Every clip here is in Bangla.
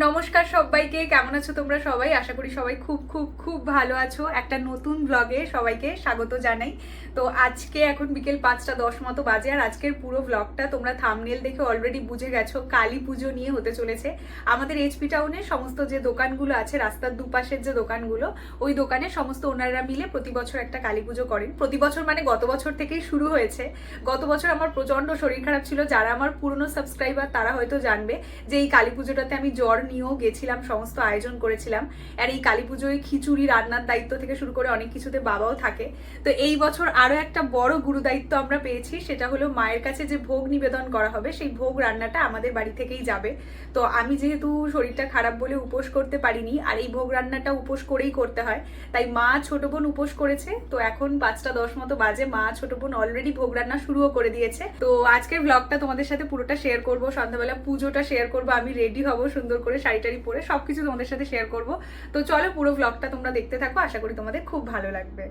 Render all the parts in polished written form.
নমস্কার সবাইকে, কেমন আছো তোমরা সবাই? আশা করি সবাই খুব খুব খুব ভালো আছো। একটা নতুন ব্লগে সবাইকে স্বাগত জানাই। তো আজকে এখন বিকেল 5:10 মতো বাজে, আর আজকের পুরো ব্লগটা তোমরা থাম্বনেল দেখে অলরেডি বুঝে গেছো কালী পুজো নিয়ে হতে চলেছে। আমাদের এইচপি টাউনের সমস্ত যে দোকানগুলো আছে, রাস্তার দুপাশের যে দোকানগুলো, ওই দোকানে সমস্ত ওনাররা মিলে প্রতি বছর একটা কালী পুজো করেন। প্রতি বছর মানে গত বছর থেকেই শুরু হয়েছে। গত বছর আমার প্রচন্ড শরীর খারাপ ছিল, যারা আমার পুরনো সাবস্ক্রাইবার তারা হয়তো জানবে যে এই কালী পুজোটাতে আমি জ্বর নিয়েও গেছিলাম, সমস্ত আয়োজন করেছিলাম। আর এই কালী পুজোয় খিচুড়ি রান্নার দায়িত্ব থেকে শুরু করে অনেক কিছুতে বাবাও থাকে। তো এই বছর আরো একটা বড় গুরু দায়িত্ব আমরা পেয়েছি, সেটা হলো মায়ের কাছে যে ভোগ নিবেদন করা হবে সেই ভোগ রান্নাটা আমাদের বাড়ি থেকেই যাবে। তো আমি যেহেতু শরীরটা খারাপ বলে উপোস করতে পারিনি, আর এই ভোগ রান্নাটা উপোস করেই করতে হয়, তাই মা ছোট বোন উপোস করেছে। তো এখন 5:10 মতো বাজে, মা ছোট বোন অলরেডি ভোগ রান্না শুরুও করে দিয়েছে। তো আজকের ব্লগটা তোমাদের সাথে পুরোটা শেয়ার করবো, সন্ধ্যাবেলা পুজোটা শেয়ার করবো, আমি রেডি হব সুন্দর করে শাড়ি টাড়ি পরে, সবকিছু তোমাদের সাথে শেয়ার করব। তো চলো পুরো ব্লগটা তোমরা দেখতে থাকো, আশা করি তোমাদের খুব ভালো লাগবে।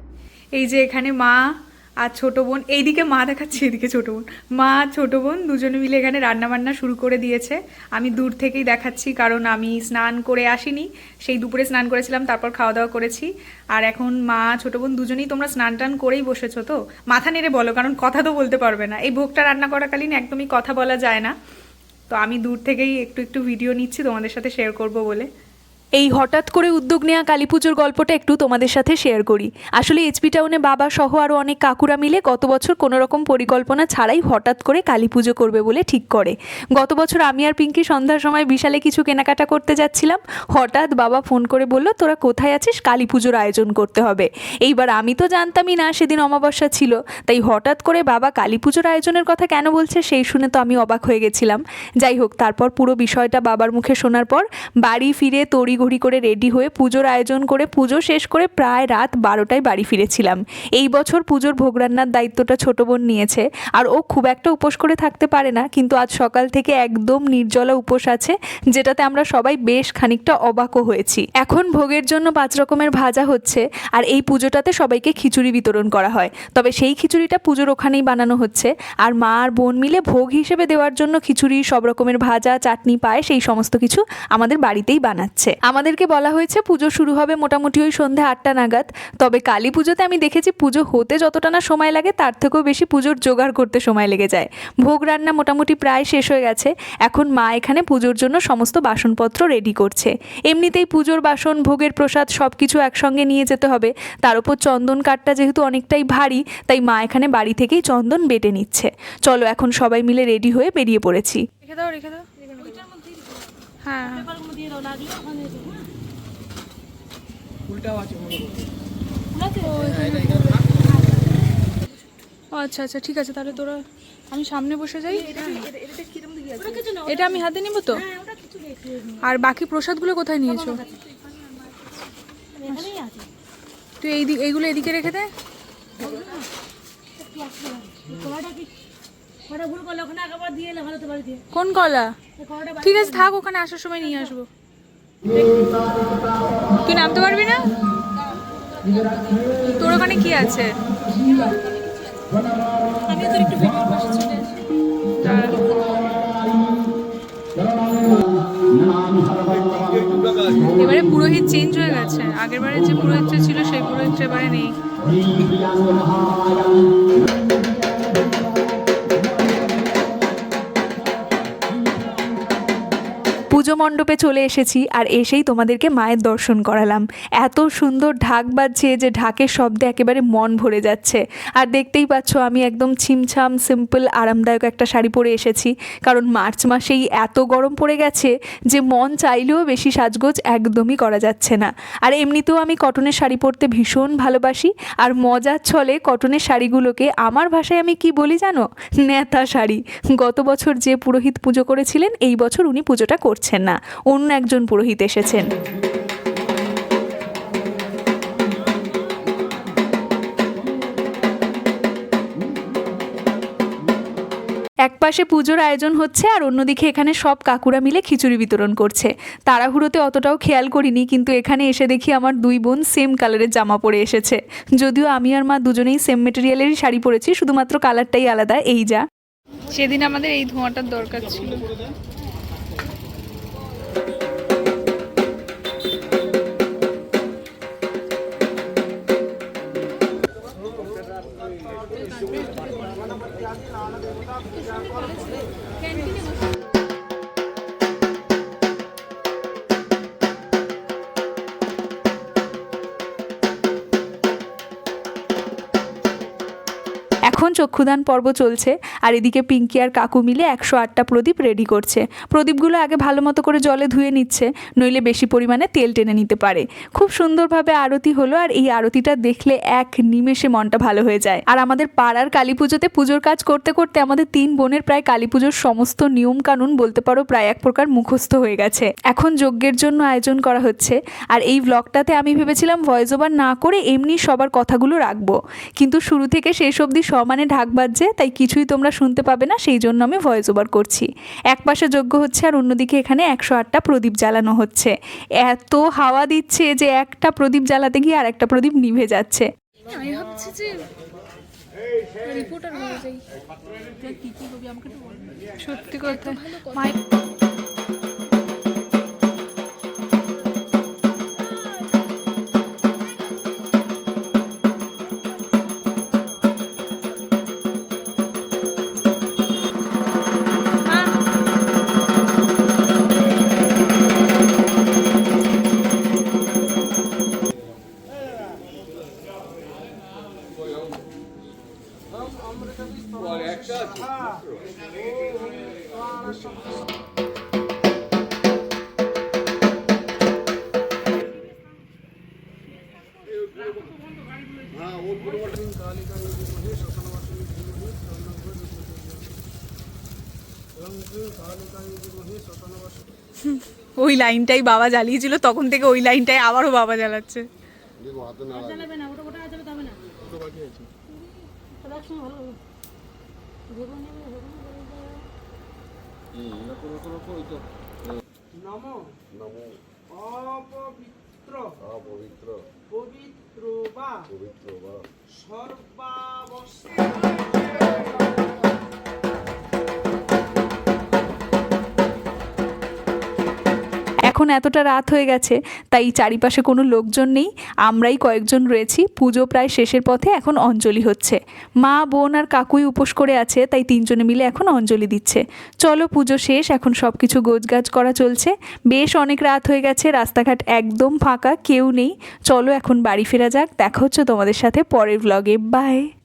এই যে এখানে মা আর ছোট বোন, এইদিকে মা দেখাচ্ছি, এদিকে ছোট বোন, মা ছোট বোন দুজনে মিলে এখানে রান্না বান্না শুরু করে দিয়েছে। আমি দূর থেকেই দেখাচ্ছি, কারণ আমি স্নান করে আসিনি, সেই দুপুরে স্নান করেছিলাম, তারপর খাওয়া দাওয়া করেছি। আর এখন মা ছোট বোন দুজনেই তোমরা স্নান টান করেই বসেছো, তো মাথা নেড়ে বলো, কারণ কথা তো বলতে পারবে না। এই ভোগটা রান্না করাকালীন একদমই কথা বলা যায় না। তো আমি দূর থেকেই একটু একটু ভিডিও নিচ্ছি তোমাদের সাথে শেয়ার করব বলে। এই হঠাৎ করে উদ্যোগ নেওয়া কালী পুজোর গল্পটা একটু তোমাদের সাথে শেয়ার করি। আসলে এইচপি টাউনে বাবা সহ আরও অনেক কাকুরা মিলে গত বছর কোনো রকম পরিকল্পনা ছাড়াই হঠাৎ করে কালী পুজো করবে বলে ঠিক করে। গত বছর আমি আর পিঙ্কি সন্ধ্যার সময় বিশালে কিছু কেনাকাটা করতে যাচ্ছিলাম, হঠাৎ বাবা ফোন করে বলল, তোরা কোথায় আছিস, কালী পুজোর আয়োজন করতে হবে। এইবার আমি তো জানতামই না, সেদিন অমাবস্যা ছিল, তাই হঠাৎ করে বাবা কালী পুজোর আয়োজনের কথা কেন বলছে সেই শুনে তো আমি অবাক হয়ে গেছিলাম। যাই হোক, তারপর পুরো বিষয়টা বাবার মুখে শোনার পর বাড়ি ফিরে তড়িঘড়ি করে রেডি হয়ে পুজোর আয়োজন করে পুজো শেষ করে প্রায় রাত 12টায় বাড়ি ফিরেছিলাম। এই বছর পুজোর ভোগ রান্নার দায়িত্বটা ছোট বোন নিয়েছে, আর ও খুব একটা উপোস করে থাকতে পারে না, কিন্তু আজ সকাল থেকে একদম নির্জলা উপোস আছে, যেটাতে আমরা সবাই বেশ খানিকটা অবাকও হয়েছি। এখন ভোগের জন্য 5 রকমের ভাজা হচ্ছে, আর এই পুজোটাতে সবাইকে খিচুড়ি বিতরণ করা হয়, তবে সেই খিচুড়িটা পুজোর ওখানেই বানানো হচ্ছে। আর মা আর বোন মিলে ভোগ হিসেবে দেওয়ার জন্য খিচুড়ি, সব রকমের ভাজা, চাটনি, পায়েস এই সমস্ত কিছু আমাদের বাড়িতেই বানাচ্ছে। আমাদেরকে বলা হয়েছে পুজো শুরু হবে মোটামুটি ওই সন্ধ্যা 8টা নাগাদ। তবে কালী পুজোতে আমি দেখেছি পুজো হতে যতটা না সময় লাগে, তার থেকেও বেশি পুজোর জোগাড় করতে সময় লেগে যায়। ভোগ রান্না মোটামুটি প্রায় শেষ হয়ে গেছে। এখন মা এখানে পুজোর জন্য সমস্ত বাসনপত্র রেডি করছে। এমনিতেই পুজোর বাসন, ভোগের প্রসাদ সব কিছু একসঙ্গে নিয়ে যেতে হবে, তার উপর চন্দন কাঠটা যেহেতু অনেকটাই ভারী, তাই মা এখানে বাড়ি থেকেই চন্দন বেটে নিচ্ছে। চলো এখন সবাই মিলে রেডি হয়ে বেরিয়ে পড়েছি। রেখে দাও, রেখে দাও। হ্যাঁ, আচ্ছা আচ্ছা, ঠিক আছে, তাহলে তোরা, আমি সামনে বসে যাই। এটা আমি হাতে নিব তো। আর বাকি প্রসাদগুলো কোথায় নিয়েছো? তুই এইগুলো এদিকে রেখে দে। কোন কলা? ঠিক আছে, থাক, ওখানে আসার সময় নিয়ে আসবো। তুই নামতে পারবি না? তোর ওখানে কি আছে? এবারে পুরোহিত চেঞ্জ হয়ে গেছে, আগের বারে যে পুরোহিতটা ছিল সেই পুরোহিতটা এবারে নেই। পুজো মণ্ডপে চলে এসেছি, আর এসেই তোমাদেরকে মায়ের দর্শন করালাম। এত সুন্দর ঢাক বাজছে যে ঢাকের শব্দে একেবারে মন ভরে যাচ্ছে। আর দেখতেই পাচ্ছ আমি একদম ছিমছাম সিম্পল আরামদায়ক একটা শাড়ি পরে এসেছি, কারণ মার্চ মাসেই এত গরম পড়ে গেছে যে মন চাইলেও বেশি সাজগোজ একদমই করা যাচ্ছে না। আর এমনিতেও আমি কটনের শাড়ি পরতে ভীষণ ভালোবাসি, আর মজার ছলে কটনের শাড়িগুলোকে আমার ভাষায় আমি কি বলি জানো? নেতা শাড়ি। গত বছর যে পুরোহিত পুজো করেছিলেন, এই বছর উনি পুজোটা করছেন না, অন্য একজন পুরোহিত এসেছেন। একপাশে পুজোর আয়োজন হচ্ছে, আর অন্যদিকে এখানে সব কাকুরা মিলে খিচুড়ি বিতরণ করছে। তাড়াহুড়োতে অতটাও খেয়াল করিনি, কিন্তু এখানে এসে দেখি আমার দুই বোন সেম কালারের জামা পরে এসেছে। যদিও আমি আর মা দুজনেই সেম মেটেরিয়ালেরই শাড়ি পরেছি, শুধুমাত্র কালারটাই আলাদা। এই যা, সেদিন আমাদের এই ধোঁয়াটার দরকার ছিল। চক্ষুদান পর্ব চলছে আর এদিকে পিঙ্কি আর কাকু মিলে 108টা প্রদীপ রেডি করছে। প্রদীপগুলো আগে ভালো মতো করে জলে ধুয়ে নিচ্ছে, নইলে বেশি পরিমাণে তেল টেনে নিতে পারে। খুব সুন্দরভাবে আরতি হলো আর এই আরতিটা দেখলে এক নিমেষে মনটা ভালো হয়ে যায়। আর আমাদের পাড়ার কালী পুজোতে পুজোর কাজ করতে করতে আমাদের 3 বোনের প্রায় কালী পুজোর সমস্ত নিয়ম কানুন বলতে পারো প্রায় এক প্রকার মুখস্থ হয়ে গেছে। এখন যজ্ঞের জন্য আয়োজন করা হচ্ছে আর এই ব্লগটাতে আমি ভেবেছিলাম ভয়েস ওভার না করে এমনি সবার কথাগুলো রাখবো, কিন্তু শুরু থেকে শেষ অবধি সমানে ঢাক বাজছে, তাই কিছুই তোমরা শুনতে পাবে না, সেই জন্য আমি ভয়েস ওভার করছি। এক পাশে যজ্ঞ হচ্ছে আর অন্যদিকে এখানে 108টা প্রদীপ জ্বালানো হচ্ছে। এত হাওয়া দিচ্ছে যে একটা প্রদীপ জ্বালাতে গিয়ে আর একটা প্রদীপ নিভে যাচ্ছে। আমি ভাবছি যে রিপোর্টার হয়ে যাই। কি কি হবে আমাকে একটু বল। সত্যি কথা মাইক ওই লাইনটাই বাবা জ্বালিয়েছিল, তখন থেকে ওই লাইনটাই আবারও বাবা জ্বালাচ্ছে। নমো নমো অপবিত্র অপবিত্র পবিত্র বা সর্বাবস্থা। এখন এতটা রাত হয়ে গেছে তাই চারিপাশে কোনো লোকজন নেই, আমরাই কয়েকজন রয়েছি। পুজো প্রায় শেষের পথে, এখন অঞ্জলি হচ্ছে। মা, বোন আর কাকুই উপোস করে আছে, তাই 3 জনে মিলে এখন অঞ্জলি দিচ্ছে। চলো পুজো শেষ, এখন সব কিছু গোছগাছ করা চলছে। বেশ অনেক রাত হয়ে গেছে, রাস্তাঘাট একদম ফাঁকা, কেউ নেই। চলো এখন বাড়ি ফেরা যাক, দেখা হচ্ছে তোমাদের সাথে পরের ব্লগে। বাই।